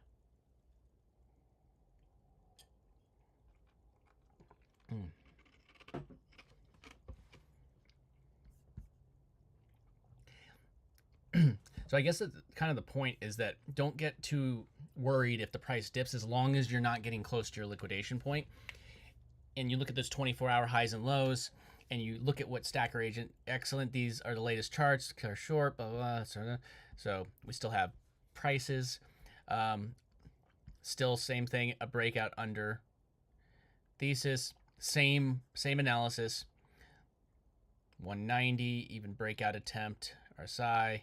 So I guess kind of the point is that don't get too worried if the price dips, as long as you're not getting close to your liquidation point. And you look at those 24-hour highs and lows, and you look at what Stacker Agent, excellent. These are the latest charts, are short, blah, blah, blah. So we still have prices. Still same thing, a breakout under thesis, same analysis. 190, even breakout attempt, RSI.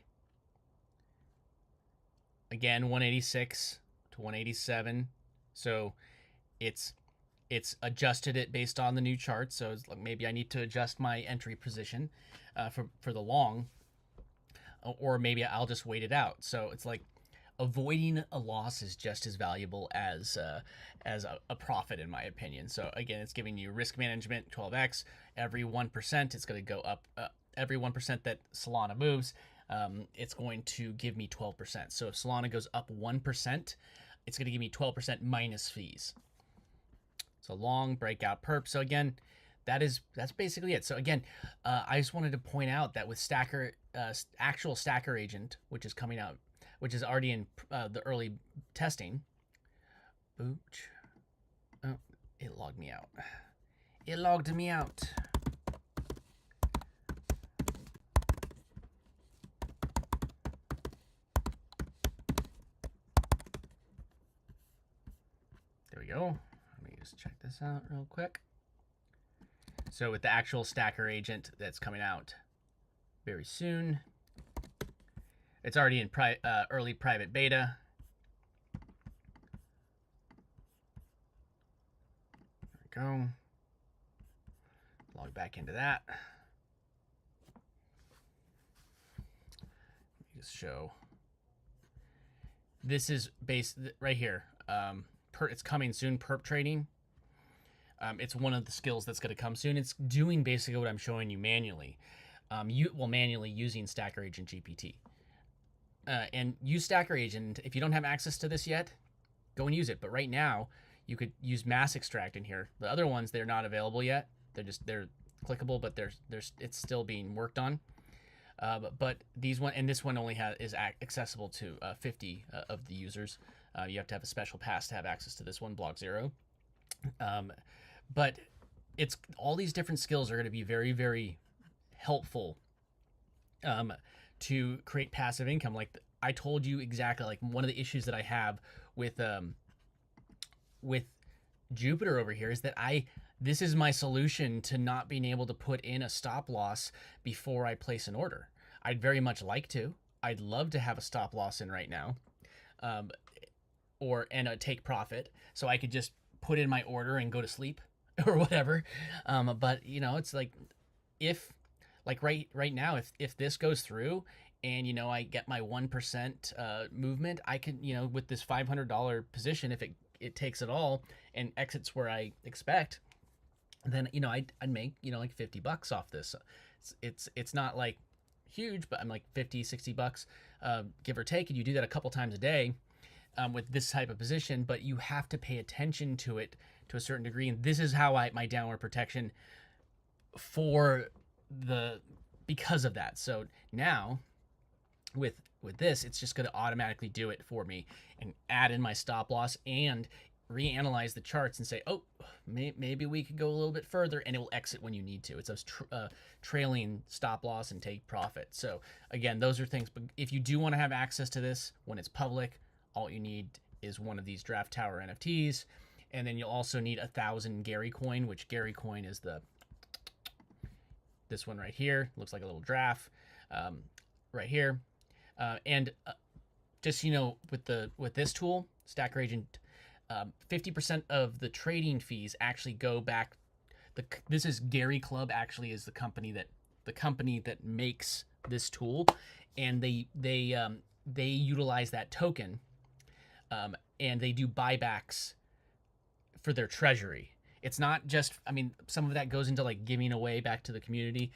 Again, 186 to 187. So it's adjusted it based on the new chart. So it's like maybe I need to adjust my entry position for the long, or maybe I'll just wait it out. So it's like avoiding a loss is just as valuable as a profit, in my opinion. So again, it's giving you risk management, 12x. Every 1%, it's going to go up. Every 1% that Solana moves, it's going to give me 12%. So if Solana goes up 1%, it's going to give me 12% minus fees. So long breakout perp. So again, that's basically it. So again, I just wanted to point out that with actual Stacker Agent, which is coming out, which is already in the early testing. Ooch. Oh, it logged me out. It logged me out. There we go. Let me just check this out real quick. So with the actual Stacker Agent that's coming out very soon, it's already in early private beta. There we go. Log back into that. Let me just show. This is based right here. It's coming soon, perp trading. It's one of the skills that's going to come soon. It's doing basically what I'm showing you manually. Manually using Stacker Agent GPT. And use Stacker Agent. If you don't have access to this yet, go and use it. But right now, you could use Mass Extract in here. The other ones, they're not available yet. They're clickable, but it's still being worked on. But this one only is accessible to 50 of the users. You have to have a special pass to have access to this one, Block 0. But it's all these different skills are going to be very, very helpful to create passive income. Like I told you exactly, like one of the issues that I have with Jupiter over here is that this is my solution to not being able to put in a stop loss before I place an order. I'd very much like to. I'd love to have a stop loss in right now, and a take profit, so I could just put in my order and go to sleep or whatever. But it's like right now, if this goes through and I get my 1% movement, I can with this $500 position, if it takes it all and exits where I expect, then I'd make like $50 off this. It's not like huge, but I'm like 50, 60 bucks, give or take, and you do that a couple times a day with this type of position. But you have to pay attention to it to a certain degree, and this is how my downward protection because of that. So now with this, it's just going to automatically do it for me and add in my stop loss and reanalyze the charts and say, oh, maybe we could go a little bit further, and it will exit when you need to. It's a trailing stop loss and take profit. So again, those are things. But if you do want to have access to this when it's public, all you need is one of these Draft Tower NFTs, and then you'll also need 1,000 Gary coin, which Gary coin is the this one right here looks like a little giraffe, right here, and just with this tool, Stacker Agent, 50% of the trading fees actually go back. This is Gary Club, actually is the company that makes this tool, and they utilize that token, and they do buybacks for their treasury. It's not just, I mean, some of that goes into like giving away back to the community,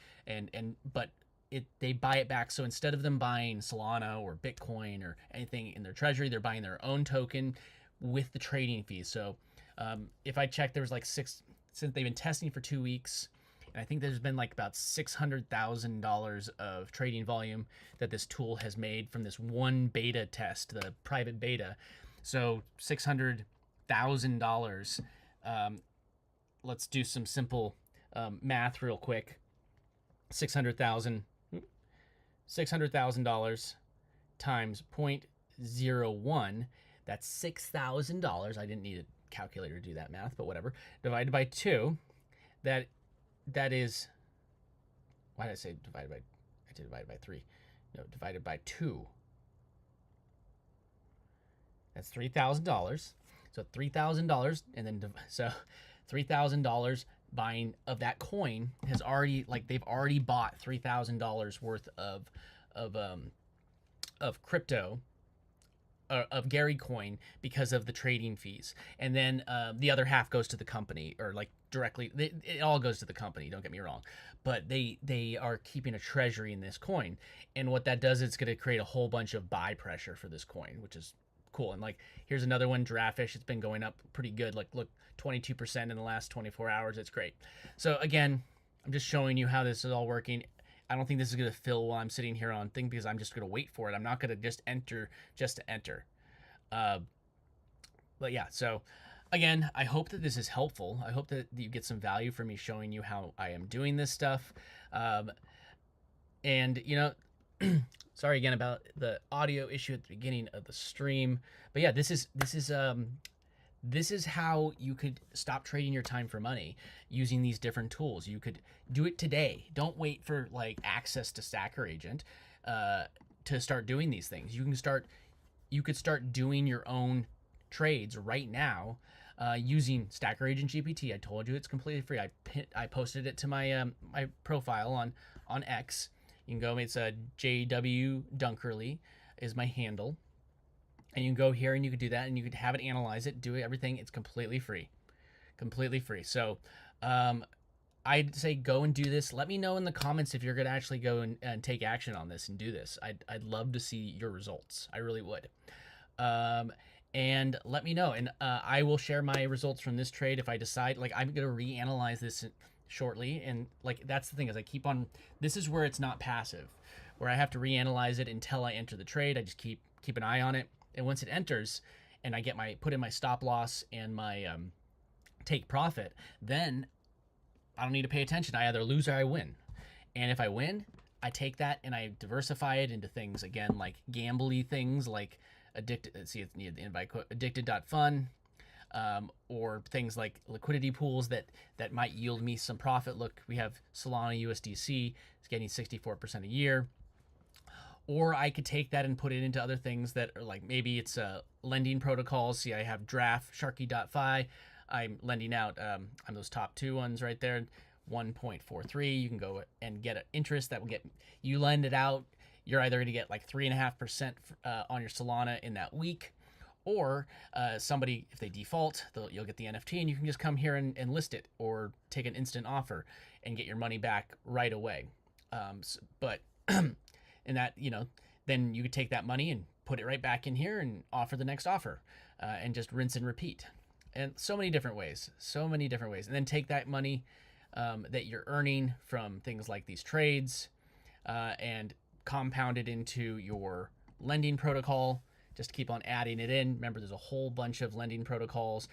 but they buy it back. So instead of them buying Solana or Bitcoin or anything in their treasury, they're buying their own token with the trading fees. So if I check, there was like since they've been testing for 2 weeks, and I think there's been like about $600,000 of trading volume that this tool has made from this one beta test, the private beta. So $600,000. Let's do some simple math real quick. $600,000 times 0.01. That's $6,000. I didn't need a calculator to do that math, but whatever. Divided by 2. That is, why did I say divided by? I did divide by 3. No, divided by 2. That's $3,000. So $3,000, and then so $3,000 buying of that coin has already, like, they've already bought $3,000 worth of crypto, of Gary coin, because of the trading fees. And then the other half goes to the company, or like directly, it all goes to the company, don't get me wrong, but they are keeping a treasury in this coin. And what that does, it's going to create a whole bunch of buy pressure for this coin, which is cool. And like, here's another one, Giraffefish. It's been going up pretty good. Like, look, 22% in the last 24 hours. It's great. So again, I'm just showing you how this is all working. I don't think this is going to fill while I'm sitting here on thing, because I'm just going to wait for it. I'm not going to just enter just to enter. But yeah, so again, I hope that this is helpful. I hope that you get some value from me showing you how I am doing this stuff. And sorry again about the audio issue at the beginning of the stream, but yeah, this is how you could stop trading your time for money using these different tools. You could do it today. Don't wait for like access to Stacker Agent to start doing these things. You could start doing your own trades right now using Stacker Agent GPT. I told you it's completely free. I posted it to my my profile on X. You can go, it's a JW Dunkerley is my handle. And you can go here and you could do that, and you could have it analyze it, do everything. It's completely free. Completely free. So I'd say go and do this. Let me know in the comments if you're going to actually go and take action on this and do this. I'd love to see your results. I really would. And let me know. And I will share my results from this trade if I decide, like, I'm going to reanalyze this shortly. And like, that's the thing, is I keep on, this is where it's not passive, where I have to reanalyze it until I enter the trade. I just keep an eye on it. And once it enters and I get put in my stop loss and my take profit, then I don't need to pay attention. I either lose or I win. And if I win, I take that and I diversify it into things, again, like gambly things like addicted. Let's see, it's needed the invite quote, addicted.fun, or things like liquidity pools that might yield me some profit. Look, we have Solana USDC. It's getting 64% a year. Or I could take that and put it into other things that are like, maybe it's lending protocols. See, I have Draft, Sharky.fi. I'm lending out on those top 2 ones right there, 1.43. You can go and get an interest that will get, you lend it out, you're either going to get like 3.5% on your Solana in that week, or somebody, if they default, you'll get the NFT and you can just come here and list it, or take an instant offer and get your money back right away. And that, then you could take that money and put it right back in here and offer the next offer, and just rinse and repeat. And so many different ways. And then take that money that you're earning from things like these trades and compound it into your lending protocol, just to keep on adding it in. Remember, there's a whole bunch of lending protocols.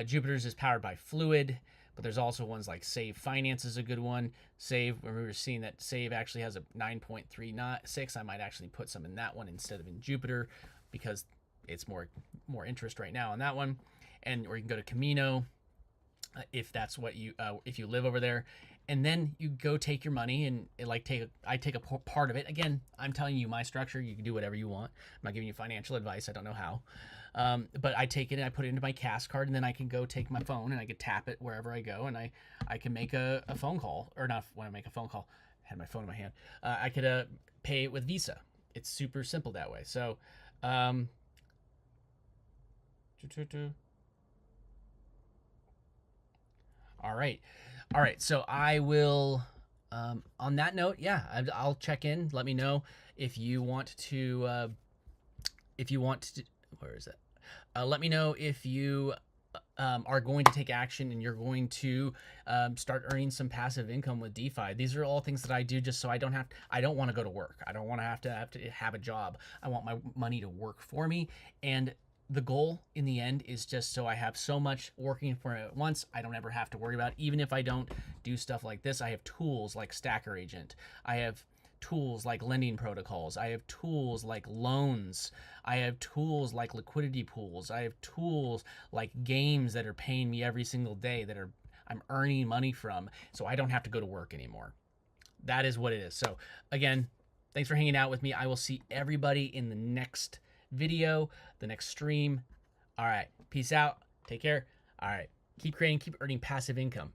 Jupiter's is powered by Fluid, but there's also ones like Save Finance is a good one. Save, when we were seeing that Save actually has a 9.36, I might actually put some in that one instead of in Jupiter, because it's more interest right now on that one. Or you can go to Camino if that's what you if you live over there. and then you go take your money and I take a part of it. Again, I'm telling you my structure. You can do whatever you want. I'm not giving you financial advice. I don't know how. But I take it and I put it into my Cash card, and then I can go take my phone and I can tap it wherever I go, and I can make a phone call, or not when I make a phone call. I had my phone in my hand. I could pay it with Visa. It's super simple that way. So, all right. All right, so I will, on that note, yeah, I'll check in. Let me know if you want to, where is it? Let me know if you are going to take action and you're going to start earning some passive income with DeFi. These are all things that I do just so I don't want to go to work. I don't want to have a job. I want my money to work for me. And the goal in the end is just so I have so much working for me at once, I don't ever have to worry about it. Even if I don't do stuff like this, I have tools like Stacker Agent. I have tools like lending protocols. I have tools like loans. I have tools like liquidity pools. I have tools like games that are paying me every single day that I'm earning money from, so I don't have to go to work anymore. That is what it is. So again, thanks for hanging out with me. I will see everybody in the next video, the next stream. All right, peace out. Take care. All right, keep creating, keep earning passive income.